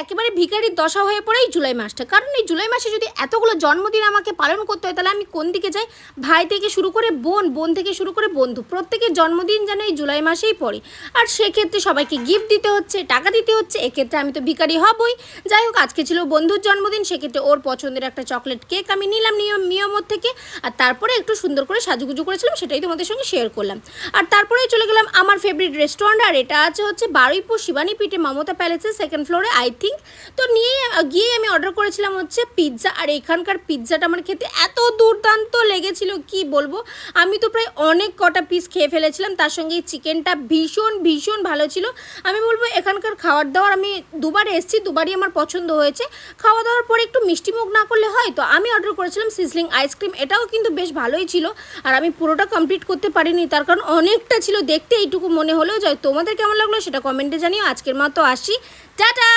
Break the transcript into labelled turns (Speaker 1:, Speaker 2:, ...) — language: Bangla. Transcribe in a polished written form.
Speaker 1: একেবারে ভিখারির দশা হয়ে পড়ে এই জুলাই মাসটা। কারণ এই জুলাই মাসে যদি এতগুলো জন্মদিন আমাকে পালন করতে হয়, তাহলে আমি কোন দিকে যাই? ভাই থেকে শুরু করে বোন, বোন থেকে শুরু করে বন্ধু, প্রত্যেকের জন্মদিন যেন এই জুলাই মাসেই পড়ে। আর সেক্ষেত্রে সবাইকে গিফট দিতে হচ্ছে, টাকা দিতে হচ্ছে, এক্ষেত্রে আমি তো ভিখারি হবই। যাই হোক, আজকে ছিল বন্ধুর জন্মদিন, সেক্ষেত্রে ওর পছন্দের একটা চকলেট কেক আমি নিলাম নিয়মত থেকে। আর তারপরে একটু সুন্দর করে সাজুগুজু করেছিলাম, সেটাই তোমাদের সঙ্গে শেয়ার করলাম। আর তারপরে চলে গেলাম আমার ফেভারিট রেস্টুরেন্ট, আর এটা আছে হচ্ছে বারুইপুর শিবানী পিঠে মমতা প্যালেসের সেকেন্ড ফ্লোরে আই থিঙ্ক। তো গিয়ে আমি অর্ডার করেছিলাম হচ্ছে পিৎজা। আর এখানকার পিৎজাটা আমার খেতে এত দুর্দান্ত লেগেছিল কি বলবো। আমি তো প্রায় অনেক কটা পিস খেয়ে ফেলেছিলাম, তার সঙ্গে এই চিকেনটা ভীষণ ভীষণ ভালো ছিল। আমি বলবো এখানকার খাওয়ার দাওয়ার, আমি দুবার এসেছি, দুবারই আমার পছন্দ হয়েছে। খাওয়া দাওয়ার পরে একটু মিষ্টিমুখ না করলে হয়। তো আমি অর্ডার করেছিলাম সিজলিং আইসক্রিম, এটাও কিন্তু বেশ ভালোই ছিল। আর আমি পুরোটা কমপ্লিট করতে পারিনি, তার কারণ অনেকটা ছিল, দেখতে এইটুকু মনে হলেও যায়। তোমাদের কেমন লাগলো সেটা কমেন্টে জানিও। আজকের মতো আসি, টাটা।